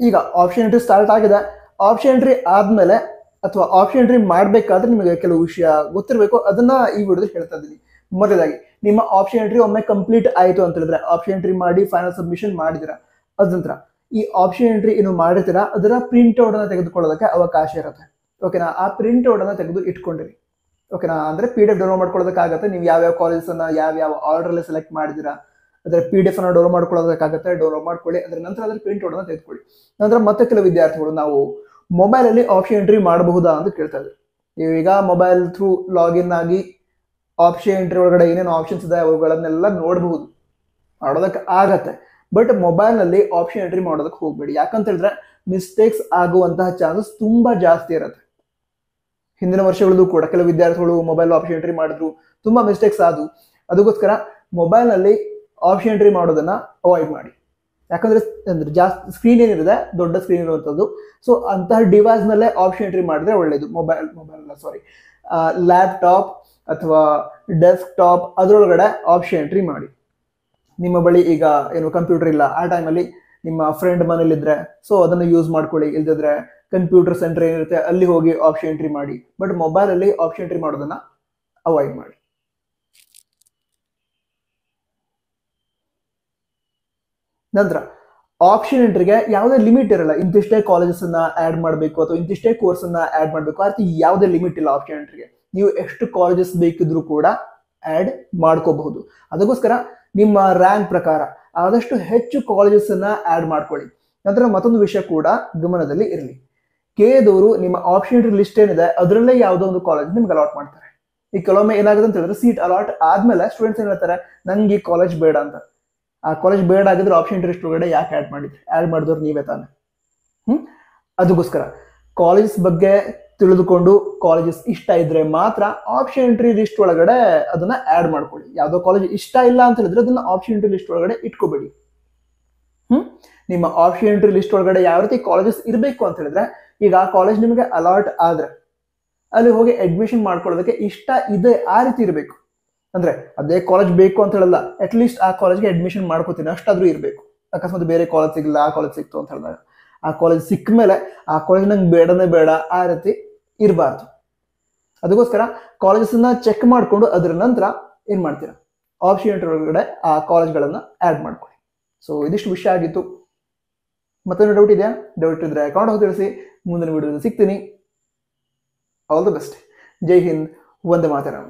ಈಗ option entry start ಆಗಿದೆ. Option entry ಆದ್ಮೇಲೆ ಅಥವಾ ಆಪ್ಷನ್ ಎಂಟ್ರಿ ಮಾಡಬೇಕಾದ್ರೆ ನಿಮಗೆ ಕೆಲವು ವಿಷಯ ಗೊತ್ತಿರಬೇಕು, ಅದನ್ನ ಈ ವಿಡಿಯೋದಲ್ಲಿ ಹೇಳ್ತಾ ಇದ್ದೀನಿ. ಮೊದಲಾಗಿ ನಿಮ್ಮ ಆಪ್ಷನ್ ಎಂಟ್ರಿ ಒಮ್ಮೆ ಕಂಪ್ಲೀಟ್ ಆಯಿತು ಅಂತ ಹೇಳಿದ್ರೆ, ಆಪ್ಷನ್ ಎಂಟ್ರಿ ಮಾಡಿ ಫೈನಲ್ ಸಬ್ಮಿಷನ್ ಮಾಡಿದಿರಾ, ಅದ ನಂತರ ಈ ಆಪ್ಷನ್ ಎಂಟ್ರಿ ಏನು ಮಾಡಿರ್ತೀರಾ ಅದರ ಪ್ರಿಂಟ್ ಔಟ್ ಅನ್ನ ತೆಗೆದುಕೊಳ್ಳೋದಕ್ಕೆ ಅವಕಾಶ ಇರುತ್ತೆ. ಓಕೆನಾ? ಆ ಪ್ರಿಂಟ್ ಔಟ್ ಅನ್ನ ತೆಗೆದು ಇಟ್ಕೊಂಡಿರಿ. ಓಕೆನಾ? ಅಂದ್ರೆ PDF ಡೌನ್ಲೋಡ್ ಮಾಡ್ಕೊಳ್ಳೋದಕ್ಕಾಗತ್ತೆ. ನೀವು ಯಾವ್ಯಾವ ಕಾಲೇಜಸ್ ಅನ್ನ ಯಾವ್ಯಾವ ಆರ್ಡರ್ ಅಲ್ಲಿ ಸೆಲೆಕ್ಟ್ ಮಾಡಿದಿರಾ ಅದರ PDF ಅನ್ನ ಡೌನ್ಲೋಡ್ ಮಾಡ್ಕೊಳ್ಳೋದಕ್ಕಾಗತ್ತೆ. ಡೌನ್ಲೋಡ್ ಮಾಡ್ಕೊಳ್ಳಿ. ಅದರ ನಂತರ ಅದರ ಪ್ರಿಂಟ್ ಔಟ್ ಅನ್ನ ತೆಗೆದುಕೊಳ್ಳಿ. ನಂತರ ಮತ್ತೆ ಕೆಲವು ವಿದ್ಯಾರ್ಥಿಗಳು ನಾವು ಮೊಬೈಲ್ ಅಲ್ಲಿ ಆಪ್ಷನ್ ಎಂಟ್ರಿ ಮಾಡಬಹುದಾ ಅಂತ ಕೇಳ್ತಾ ಇದ್ದಾರೆ. ಈಗ ಮೊಬೈಲ್ ಥ್ರೂ ಲಾಗಿನ್ ಆಗಿ ಆಪ್ಷನ್ ಎಂಟ್ರಿ ಒಳಗಡೆ ಏನೇನು ಆಪ್ಷನ್ಸ್ ಇದೆ ಅವುಗಳನ್ನೆಲ್ಲ ನೋಡಬಹುದು, ಮಾಡೋದಕ್ಕೆ ಆಗತ್ತೆ. ಬಟ್ ಮೊಬೈಲ್ ನಲ್ಲಿ ಆಪ್ಷನ್ ಎಂಟ್ರಿ ಮಾಡೋದಕ್ಕೆ ಹೋಗ್ಬೇಡಿ. ಯಾಕಂತ ಹೇಳಿದ್ರೆ ಮಿಸ್ಟೇಕ್ಸ್ ಆಗುವಂತಹ ಚಾನ್ಸಸ್ ತುಂಬಾ ಜಾಸ್ತಿ ಇರುತ್ತೆ. ಹಿಂದಿನ ವರ್ಷಗಳಲ್ಲೂ ಕೂಡ ಕೆಲವು ವಿದ್ಯಾರ್ಥಿಗಳು ಮೊಬೈಲ್ ಆಪ್ಷನ್ ಎಂಟ್ರಿ ಮಾಡಿದ್ರು, ತುಂಬಾ ಮಿಸ್ಟೇಕ್ಸ್ ಆದವು. ಅದಕ್ಕೋಸ್ಕರ ಮೊಬೈಲ್ ನಲ್ಲಿ ಆಪ್ಷನ್ ಎಂಟ್ರಿ ಮಾಡೋದನ್ನ ಅವಾಯ್ಡ್ ಮಾಡಿ. ಯಾಕಂದ್ರೆ ಜಾಸ್ತಿ ಸ್ಕ್ರೀನ್ ಏನಿದೆ ದೊಡ್ಡ ಸ್ಕ್ರೀನ್ ಇರುವಂತದ್ದು, ಸೊ ಅಂತಹ ಡಿವೈಸ್ ನಲ್ಲೇ ಆಪ್ಷನ್ ಎಂಟ್ರಿ ಮಾಡಿದ್ರೆ ಒಳ್ಳೇದು. ಲ್ಯಾಪ್ಟಾಪ್ ಅಥವಾ ಡೆಸ್ಕ್ಟಾಪ್ ಅದರೊಳಗಡೆ ಆಪ್ಷನ್ ಎಂಟ್ರಿ ಮಾಡಿ. ನಿಮ್ಮ ಬಳಿ ಈಗ ಏನು ಕಂಪ್ಯೂಟರ್ ಇಲ್ಲ, ಆ ಟೈಮಲ್ಲಿ ನಿಮ್ಮ ಫ್ರೆಂಡ್ ಮನೇಲಿದ್ರೆ ಸೊ ಅದನ್ನು ಯೂಸ್ ಮಾಡ್ಕೊಳ್ಳಿ. ಇಲ್ದಿದ್ರೆ ಕಂಪ್ಯೂಟರ್ ಸೆಂಟರ್ ಏನಿರುತ್ತೆ ಅಲ್ಲಿ ಹೋಗಿ ಆಪ್ಷನ್ ಎಂಟ್ರಿ ಮಾಡಿ. ಬಟ್ ಮೊಬೈಲ್ ಅಲ್ಲಿ ಆಪ್ಷನ್ ಎಂಟ್ರಿ ಮಾಡೋದನ್ನ ಅವಾಯ್ಡ್ ಮಾಡಿ. ನಂತರ ಆಪ್ಷನ್ ಎಂಟ್ರಿಗೆ ಯಾವುದೇ ಲಿಮಿಟ್ ಇರಲ್ಲ. ಇಂತಿಷ್ಟೇ ಕಾಲೇಜಸ್ ಅನ್ನ ಆಡ್ ಮಾಡಬೇಕು ಅಥವಾ ಇಂತಿಷ್ಟೇ ಕೋರ್ಸ್ ಅನ್ನ ಆಡ್ ಮಾಡಬೇಕು, ಆ ರೀತಿ ಯಾವುದೇ ಲಿಮಿಟ್ ಇಲ್ಲ ಆಪ್ಷನ್ ಎಂಟ್ರಿಗೆ. ನೀವು ಎಷ್ಟು ಕಾಲೇಜಸ್ ಬೇಕಿದ್ರೂ ಕೂಡ ಆಡ್ ಮಾಡ್ಕೋಬಹುದು. ಅದಕ್ಕೋಸ್ಕರ ನಿಮ್ಮ ರ್ಯಾಂಕ್ ಪ್ರಕಾರ ಆದಷ್ಟು ಹೆಚ್ಚು ಕಾಲೇಜಸ್ ಅನ್ನ ಆಡ್ ಮಾಡ್ಕೊಳ್ಳಿ. ನಂತರ ಮತ್ತೊಂದು ವಿಷಯ ಕೂಡ ಗಮನದಲ್ಲಿ ಇರಲಿ. ಕೆದವರು ನಿಮ್ಮ ಆಪ್ಷನ್ ಎಂಟ್ರಿ ಲಿಸ್ಟ್ ಏನಿದೆ ಅದರಲ್ಲೇ ಯಾವುದೋ ಒಂದು ಕಾಲೇಜ್ ನಿಮ್ಗೆ ಅಲಾಟ್ ಮಾಡ್ತಾರೆ. ಈ ಕೆಲವೊಮ್ಮೆ ಏನಾಗುತ್ತೆ ಅಂತ ಹೇಳಿದ್ರೆ ಸೀಟ್ ಅಲಾಟ್ ಆದ್ಮೇಲೆ ಸ್ಟೂಡೆಂಟ್ಸ್ ಏನ್ ಹೇಳ್ತಾರೆ, ನಂಗೆ ಈ ಕಾಲೇಜ್ ಬೇಡ ಅಂತ. ಆ ಕಾಲೇಜ್ ಬೇಡ ಆಗಿದ್ರೆ ಆಪ್ಷನ್ ಎಂಟ್ರಿ ಲಿಸ್ಟ್ ಒಳಗಡೆ ಯಾಕೆ ಆಡ್ ಮಾಡಿದ್ರಿ? ಆಡ್ ಮಾಡಿದವ್ರು ನೀವೇ ತಾನೆ. ಅದಕ್ಕೋಸ್ಕರ ಕಾಲೇಜಸ್ ಬಗ್ಗೆ ತಿಳಿದುಕೊಂಡು ಕಾಲೇಜಸ್ ಇಷ್ಟ ಇದ್ರೆ ಮಾತ್ರ ಆಪ್ಷನ್ ಎಂಟ್ರಿ ಲಿಸ್ಟ್ ಒಳಗಡೆ ಅದನ್ನ ಆಡ್ ಮಾಡ್ಕೊಳ್ಳಿ. ಯಾವುದೋ ಕಾಲೇಜ್ ಇಷ್ಟ ಇಲ್ಲ ಅಂತ ಹೇಳಿದ್ರೆ ಅದನ್ನ ಆಪ್ಷನ್ ಎಂಟ್ರಿ ಲಿಸ್ಟ್ ಒಳಗಡೆ ಇಟ್ಕೋಬೇಡಿ. ನಿಮ್ಮ ಆಪ್ಷನ್ ಎಂಟ್ರಿ ಲಿಸ್ಟ್ ಒಳಗಡೆ ಯಾವ ರೀತಿ ಕಾಲೇಜಸ್ ಇರಬೇಕು ಅಂತ ಹೇಳಿದ್ರೆ, ಈಗ ಆ ಕಾಲೇಜ್ ನಿಮಗೆ ಅಲಾಟ್ ಆದ್ರೆ ಅಲ್ಲಿ ಹೋಗಿ ಅಡ್ಮಿಷನ್ ಮಾಡ್ಕೊಳ್ಳೋದಕ್ಕೆ ಇಷ್ಟ ಇದೆ ಆ ರೀತಿ ಇರಬೇಕು. ಅಂದ್ರೆ ಅದೇ ಕಾಲೇಜ್ ಬೇಕು ಅಂತ ಹೇಳಲ್ಲ, ಅಟ್ ಲೀಸ್ಟ್ ಆ ಕಾಲೇಜ್ಗೆ ಅಡ್ಮಿಷನ್ ಮಾಡ್ಕೋತೀನಿ ಅಷ್ಟಾದ್ರೂ ಇರಬೇಕು. ಅಕಸ್ಮಾತ್ ಬೇರೆ ಕಾಲೇಜ್ ಸಿಗಲ್ಲ, ಆ ಕಾಲೇಜ್ ಸಿಕ್ತು ಅಂತ ಹೇಳಿದಾಗ ಆ ಕಾಲೇಜ್ ಸಿಕ್ಕ ಮೇಲೆ ಆ ಕಾಲೇಜ್ ನಂಗೆ ಬೇಡನೇ ಬೇಡ ಆ ರೀತಿ ಇರಬಾರ್ದು. ಅದಕ್ಕೋಸ್ಕರ ಕಾಲೇಜಸ್ ಅನ್ನ ಚೆಕ್ ಮಾಡ್ಕೊಂಡು ಅದರ ನಂತರ ಏನ್ ಮಾಡ್ತೀರಾ, ಆಪ್ಷನ್ ಎಂಟ್ರಿ ಒಳಗಡೆ ಆ ಕಾಲೇಜ್ಗಳನ್ನ ಆಡ್ ಮಾಡ್ಕೊಳ್ಳಿ. ಸೊ ಇದಿಷ್ಟು ವಿಷಯ ಆಗಿತ್ತು. ಮತ್ತೊಂದು ಡೌಟ್ ಇದೆಯಾ? ಡೌಟ್ ಇದ್ರೆ ಅಕೌಂಟ್ ಹೋಗಿ ತಿಳಿಸಿ. ಮುಂದಿನ ವಿಡಿಯೋದಲ್ಲಿ ಸಿಗ್ತೀನಿ. All the best. ಜೈ ಹಿಂದ್, ವಂದೇ ಮಾತರಂ.